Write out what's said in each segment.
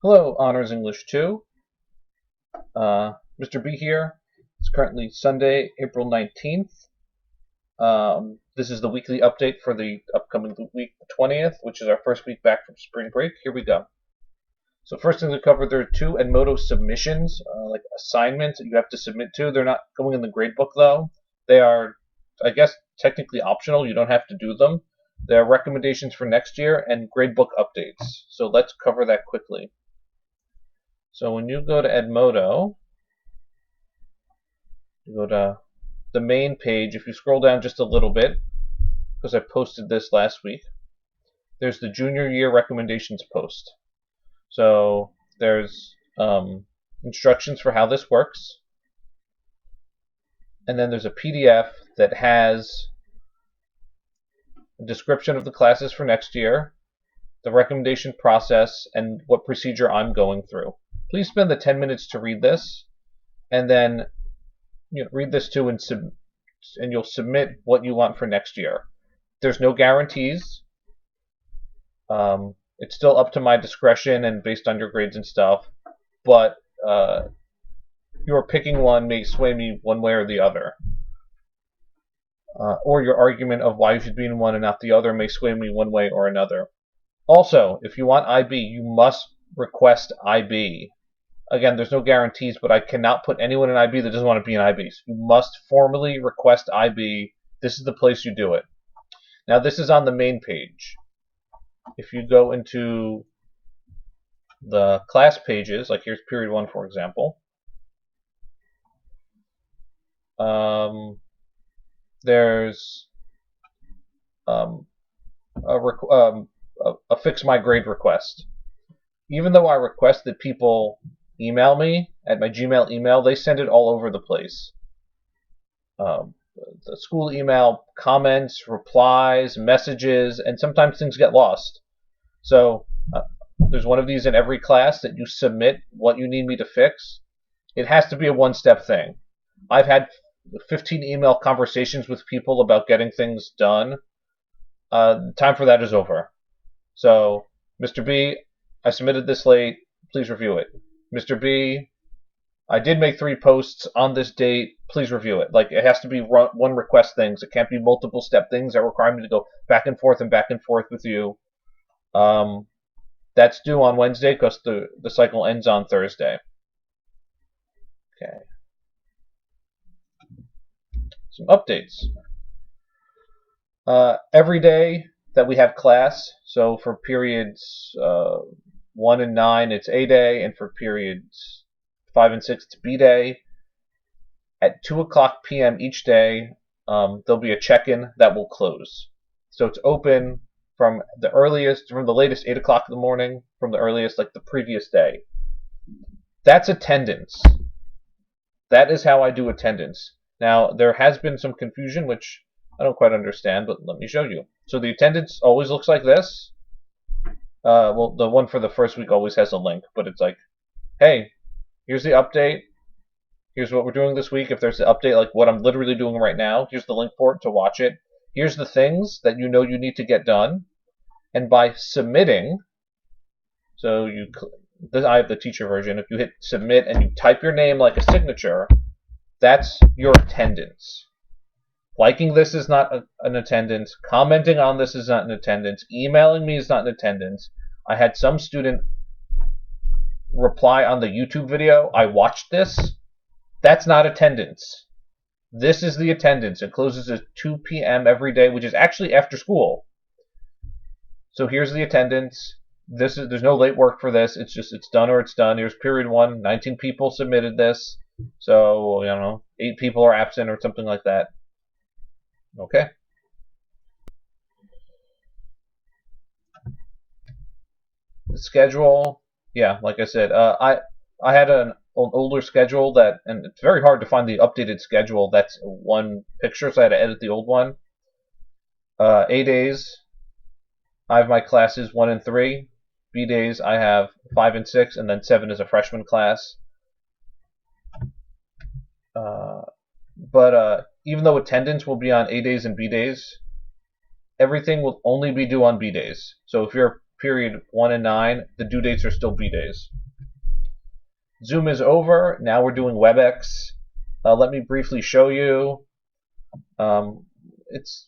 Hello, Honors English 2. Mr. B here. It's currently Sunday, April 19th. This is the weekly update for the upcoming week, the 20th, which is our first week back from spring break. Here we go. So first thing to cover, there are two Edmodo submissions, like assignments that you have to submit to. They're not going in the gradebook, though. They are, I guess, technically optional. You don't have to do them. They are recommendations for next year and gradebook updates. So let's cover that quickly. So when you go to Edmodo, you go to the main page. If you scroll down just a little bit, because I posted this last week, there's the junior year recommendations post. So there's instructions for how this works, and then there's a PDF that has a description of the classes for next year, the recommendation process, and what procedure I'm going through. Please spend the 10 minutes to read this, and then read this too, and you'll submit what you want for next year. There's no guarantees. It's still up to my discretion and based on your grades and stuff, but your picking one may sway me one way or the other. Or your argument of why you should be in one and not the other may sway me one way or another. Also, if you want IB, you must request IB. Again, there's no guarantees, but I cannot put anyone in IB that doesn't want to be in IB. So you must formally request IB. This is the place you do it. Now, this is on the main page. If you go into the class pages, like here's period 1, for example, there's a fix my grade request. Even though I request that people email me at my Gmail email, they send it all over the place. The school email, comments, replies, messages, and sometimes things get lost. So there's one of these in every class that you submit what you need me to fix. It has to be a one-step thing. I've had 15 email conversations with people about getting things done. Time for that is over. So, Mr. B, I submitted this late. Please review it. Mr. B, I did make 3 posts on this date. Please review it. Like, it has to be one request things. It can't be multiple step things that require me to go back and forth with you. That's due on Wednesday because the cycle ends on Thursday. Okay. Some updates. Every day that we have class, so for periods 1 and 9, it's A day, and for periods 5 and 6, it's B day. At 2 o'clock p.m. each day, there'll be a check-in that will close. So it's open from the latest 8 o'clock in the morning, from the earliest, like the previous day. That's attendance. That is how I do attendance. Now, there has been some confusion, which I don't quite understand, but let me show you. So the attendance always looks like this. Well, the one for the first week always has a link, but it's like, hey, here's the update. Here's what we're doing this week. If there's an update like what I'm literally doing right now, here's the link for it to watch it. Here's the things that you know you need to get done. And by submitting, so I have the teacher version. If you hit submit and you type your name like a signature, that's your attendance. Liking this is not an attendance. Commenting on this is not an attendance. Emailing me is not an attendance. I had some student reply on the YouTube video, I watched this. That's not attendance. This is the attendance. It closes at 2 p.m. every day, which is actually after school. So here's the attendance. There's no late work for this. It's done or it's done. Here's period 1. 19 people submitted this. So, 8 people are absent or something like that. Okay. The schedule, yeah, like I said, I had an older schedule and it's very hard to find the updated schedule. That's one picture, so I had to edit the old one. A days, I have my classes 1 and 3. B days, I have 5 and 6, and then 7 is a freshman class. But even though attendance will be on A days and B days, everything will only be due on B days. So if you're period 1 and 9, the due dates are still B days. Zoom is over. Now we're doing WebEx. Let me briefly show you. It's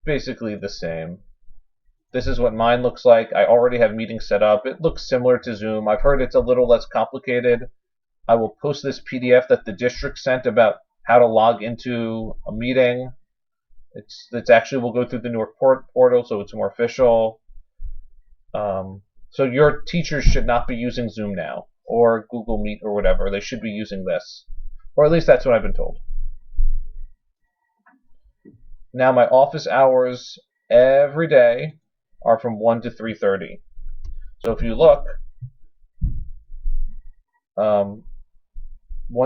basically the same. This is what mine looks like. I already have meetings set up. It looks similar to Zoom. I've heard it's a little less complicated. I will post this PDF that the district sent about how to log into a meeting. It's actually, we'll go through the Newark portal, so it's more official. So your teachers should not be using Zoom now, or Google Meet, or whatever. They should be using this, or at least that's what I've been told. Now my office hours every day are from 1 to 3:30. So if you look, 1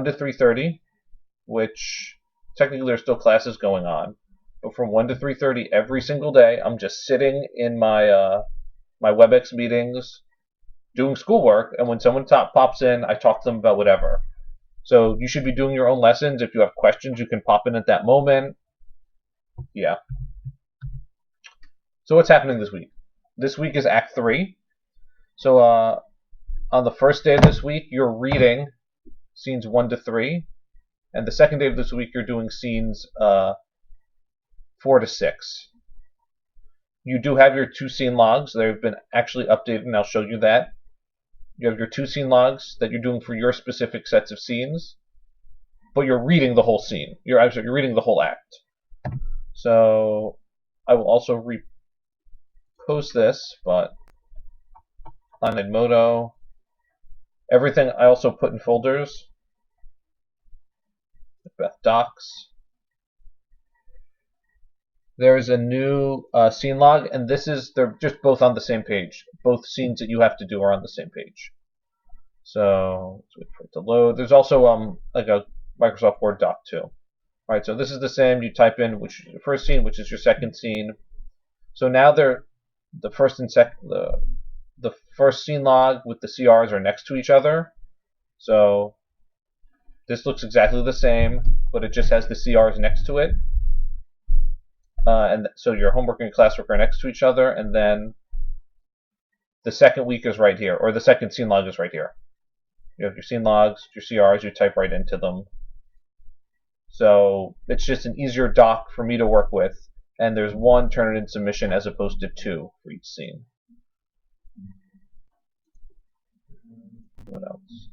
to 3:30, which technically there's still classes going on, but from 1 to 3:30 every single day, I'm just sitting in my my WebEx meetings doing schoolwork, and when someone pops in, I talk to them about whatever. So you should be doing your own lessons. If you have questions, you can pop in at that moment. Yeah. So what's happening this week? This week is Act 3. So on the first day of this week, you're reading scenes 1 to 3. And the second day of this week, you're doing scenes 4 to 6. You do have your 2 scene logs. They've been actually updated, and I'll show you that. You have your 2 scene logs that you're doing for your specific sets of scenes, but you're reading the whole scene. You're reading the whole act. So I will also repost this, but on Edmodo, everything I also put in folders. Macbeth Docs. There's a new scene log, and they're just both on the same page. Both scenes that you have to do are on the same page. So let's wait for it to load. There's also like a Microsoft Word doc too. All right, so this is the same. You type in which is your first scene, which is your second scene. So now the first and the first scene log with the CRs are next to each other. So this looks exactly the same, but it just has the CRs next to it. And so your homework and classwork are next to each other, and then the second week is right here, or the second scene log is right here. You have your scene logs, your CRs, you type right into them. So it's just an easier doc for me to work with, and there's 1 Turnitin submission as opposed to 2 for each scene. What else?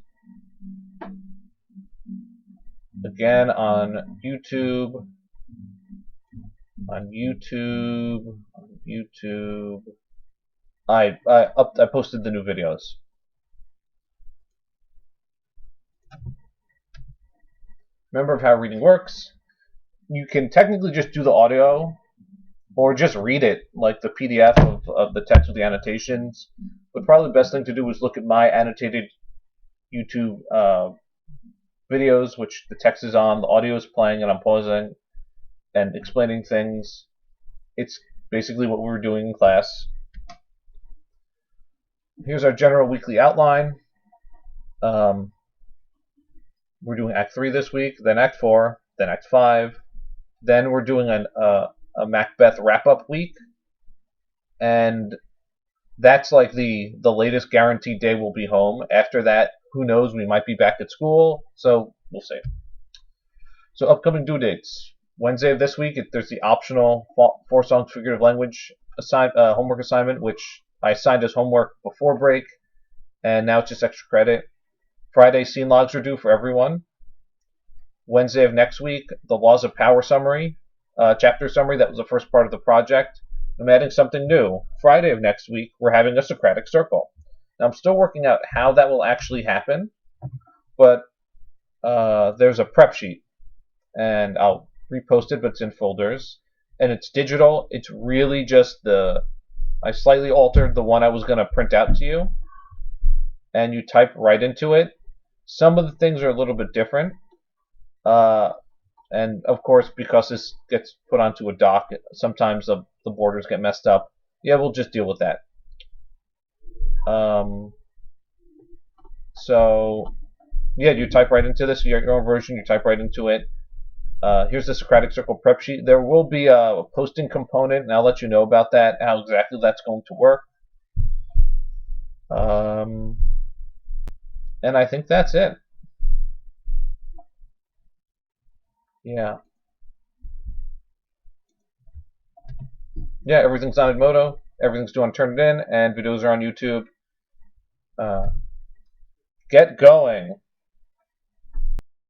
Again, on YouTube, I posted the new videos. Remember how reading works. You can technically just do the audio, or just read it, like the PDF of the text with the annotations. But probably the best thing to do is look at my annotated YouTube videos, which the text is on, the audio is playing, and I'm pausing and explaining things. It's basically what we were doing in class. Here's our general weekly outline. We're doing Act 3 this week, then Act 4, then Act 5. Then we're doing a Macbeth wrap-up week. And that's like the latest guaranteed day we'll be home. After that, who knows, we might be back at school. So we'll see. So upcoming due dates. Wednesday of this week, there's the optional 4 songs figurative language homework assignment, which I assigned as homework before break, and now it's just extra credit. Friday, scene logs are due for everyone. Wednesday of next week, the Laws of Power summary, chapter summary. That was the first part of the project. I'm adding something new. Friday of next week, we're having a Socratic Circle. Now, I'm still working out how that will actually happen, but there's a prep sheet, and I'll repost it, but it's in folders, and it's digital. It's really just I slightly altered the one I was going to print out to you, and you type right into it. Some of the things are a little bit different, and of course, because this gets put onto a doc, sometimes the borders get messed up. Yeah, we'll just deal with that. So yeah, you type right into this. Your own version, you type right into it. Here's the Socratic Circle prep sheet. There will be a posting component, and I'll let you know about that, how exactly that's going to work. And I think that's it. Yeah. Yeah, everything's on Edmodo. Everything's doing Turn It In, and videos are on YouTube. Get going.